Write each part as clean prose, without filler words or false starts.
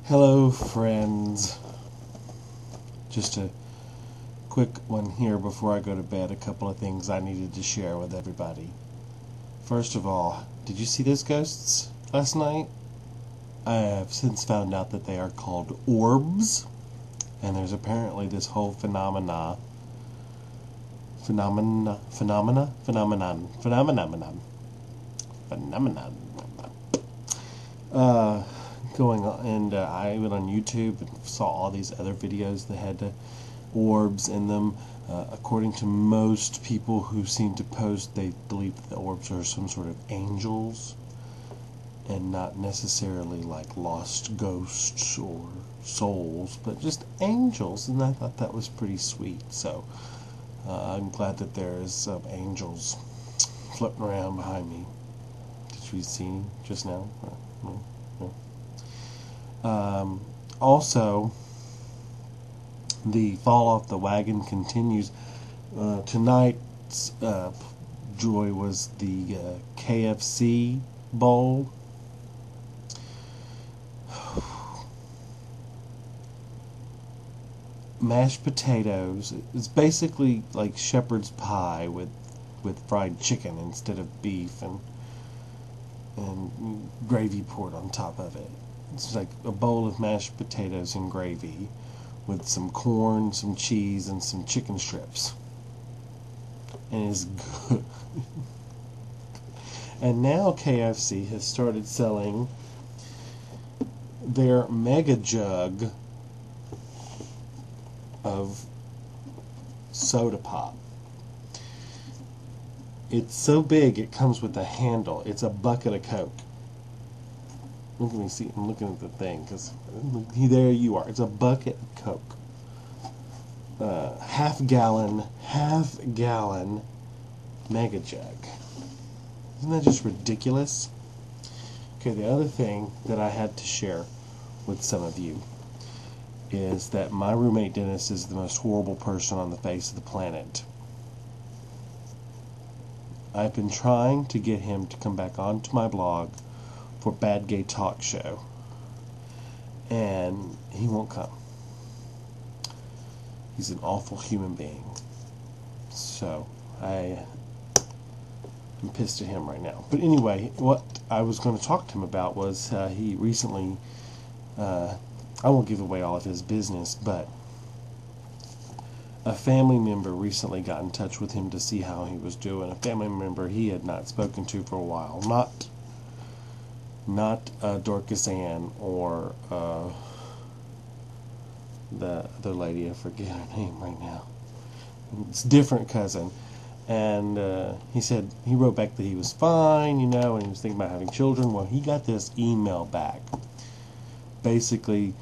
Hello, friends. Just a quick one here before I go to bed. A couple of things I needed to share with everybody. First of all, did you see those ghosts last night? I have since found out that they are called orbs, and there's apparently this whole phenomenon going on, and I went on YouTube and saw all these other videos that had orbs in them. According to most people who seem to post, they believe that the orbs are some sort of angels and not necessarily like lost ghosts or souls, but just angels, and I thought that was pretty sweet. So I'm glad that there's some angels floating around behind me. Did you see just now? No. Also, the fall off the wagon continues. Tonight's joy was the KFC bowl. Mashed potatoes. It's basically like shepherd's pie with fried chicken instead of beef, and gravy poured on top of it. It's like a bowl of mashed potatoes and gravy with some corn, some cheese, and some chicken strips. And it's good. And now KFC has started selling their mega jug of soda pop. It's so big it comes with a handle. It's a bucket of Coke. Look at me, see, I'm looking at the thing, because there you are. It's a bucket of Coke. Half gallon mega jug. Isn't that just ridiculous? Okay, the other thing that I had to share with some of you is that my roommate Dennis is the most horrible person on the face of the planet. I've been trying to get him to come back onto my blog for Bad Gay Talk Show, and he won't come. He's an awful human being. So I am pissed at him right now. But anyway, what I was going to talk to him about was he recently, I won't give away all of his business, but a family member recently got in touch with him to see how he was doing. A family member he had not spoken to for a while. Not Dorcas Ann or the other lady, I forget her name right now. It's a different cousin. And he said, he wrote back that he was fine, and he was thinking about having children. Well, he got this email back, basically,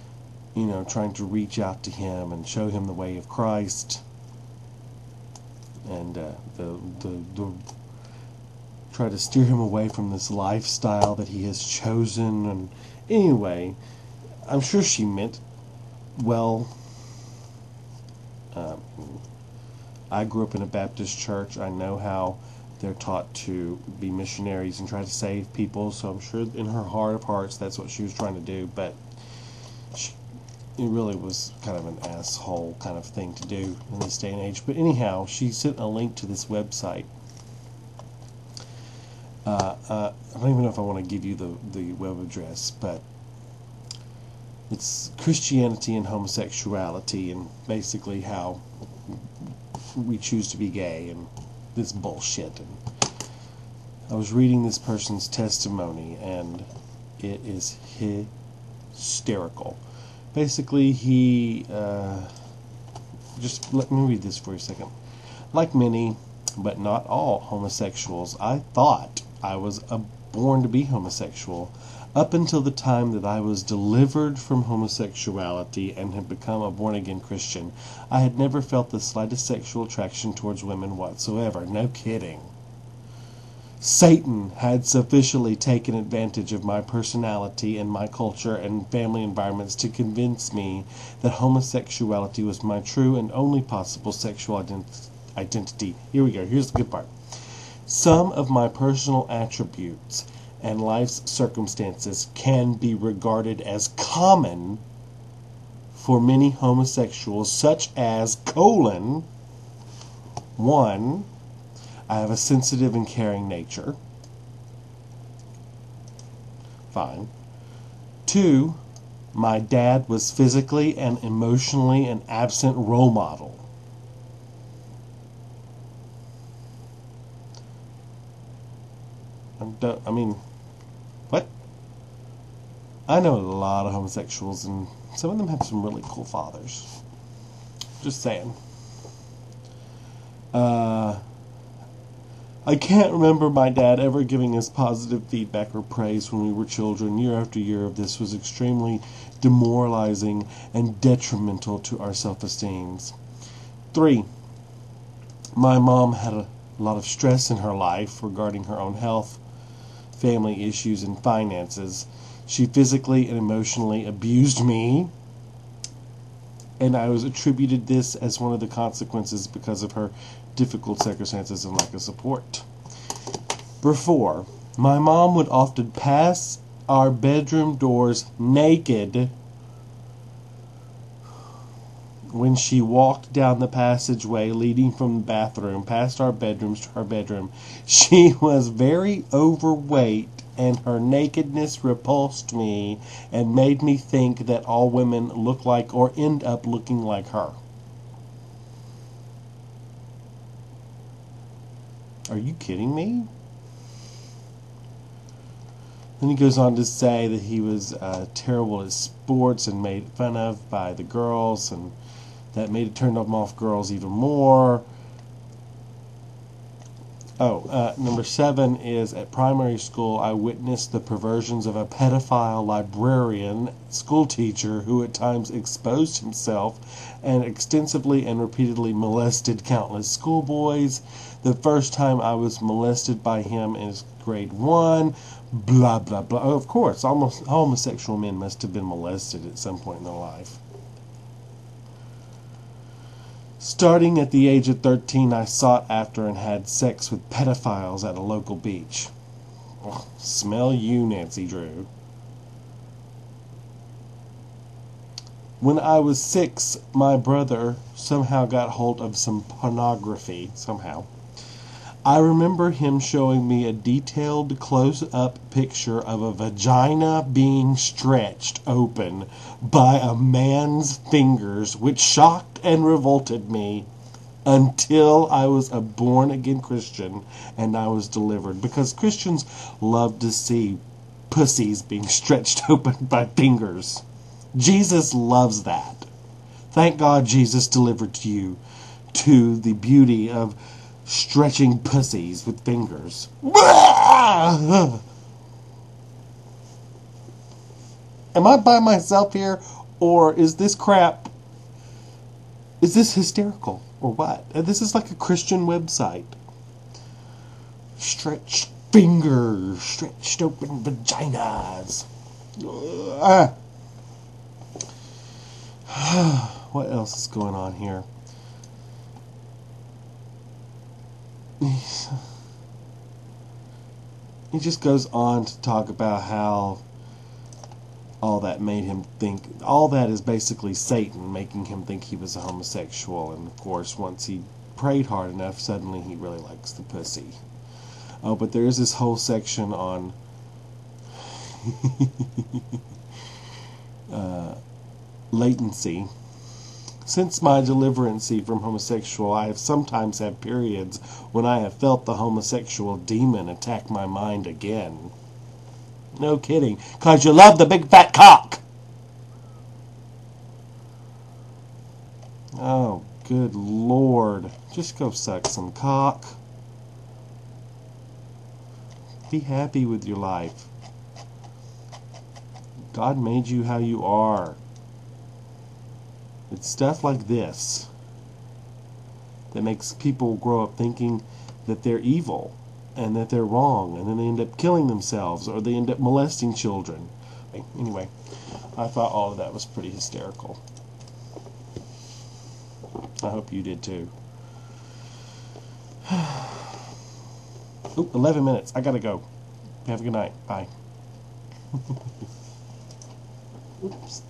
trying to reach out to him and show him the way of Christ, and try to steer him away from this lifestyle that he has chosen. And anyway, I'm sure she meant well. I grew up in a Baptist church. I know how they're taught to be missionaries and try to save people, so I'm sure in her heart of hearts that's what she was trying to do, but it really was kind of an asshole kind of thing to do in this day and age. But anyhow, she sent a link to this website. I don't even know if I want to give you the web address, but it's Christianity and homosexuality, and basically how we choose to be gay and this bullshit. And I was reading this person's testimony, and it is hysterical. Basically, he just let me read this for a second. Like many, but not all homosexuals, I thought I was born to be homosexual. Up until the time that I was delivered from homosexuality and had become a born-again Christian, I had never felt the slightest sexual attraction towards women whatsoever. No kidding. Satan had sufficiently taken advantage of my personality and my culture and family environments to convince me that homosexuality was my true and only possible sexual identity. Here we go. Here's the good part. Some of my personal attributes and life's circumstances can be regarded as common for many homosexuals, such as: 1, I have a sensitive and caring nature. Fine. 2, my dad was physically and emotionally an absent role model. I mean, what? I know a lot of homosexuals, and some of them have some really cool fathers. Just saying. I can't remember my dad ever giving us positive feedback or praise when we were children. Year after year of this was extremely demoralizing and detrimental to our self-esteems. 3, my mom had a lot of stress in her life regarding her own health, family issues, and finances. She physically and emotionally abused me, and I was attributed this as one of the consequences because of her difficult circumstances and lack of support. 4, my mom would often pass our bedroom doors naked when she walked down the passageway leading from the bathroom past our bedrooms to her bedroom. She was very overweight, and her nakedness repulsed me and made me think that all women look like or end up looking like her. Are you kidding me? Then he goes on to say that he was terrible at sports and made fun of by the girls, and that made it turn them off girls even more. Number 7 is, at primary school, I witnessed the perversions of a pedophile librarian school teacher who at times exposed himself and extensively and repeatedly molested countless schoolboys. The first time I was molested by him is grade 1. Blah, blah, blah. Of course, almost homosexual men must have been molested at some point in their life. Starting at the age of 13, I sought after and had sex with pedophiles at a local beach. Ugh, smell you, Nancy Drew. When I was 6, my brother somehow got hold of some pornography. I remember him showing me a detailed close-up picture of a vagina being stretched open by a man's fingers, which shocked and revolted me until I was a born-again Christian and I was delivered. Because Christians love to see pussies being stretched open by fingers. Jesus loves that. Thank God Jesus delivered you to the beauty of stretching pussies with fingers. Am I by myself here, or is this crap, is this hysterical, or what? This is like a Christian website. Stretched fingers, stretched open vaginas. What else is going on here? He just goes on to talk about how all that made him think, all that is basically Satan making him think he was a homosexual, and of course once he prayed hard enough, suddenly he really likes the pussy. Oh, but there is this whole section on latency. Since my deliverance from homosexual, I have sometimes had periods when I have felt the homosexual demon attack my mind again. No kidding, 'cause you love the big fat cock. Oh, good Lord. Just go suck some cock. Be happy with your life. God made you how you are. It's stuff like this that makes people grow up thinking that they're evil and that they're wrong, and then they end up killing themselves, or they end up molesting children. Anyway, I thought all of that was pretty hysterical. I hope you did too. Ooh, 11 minutes. I gotta go. Have a good night. Bye. Oops.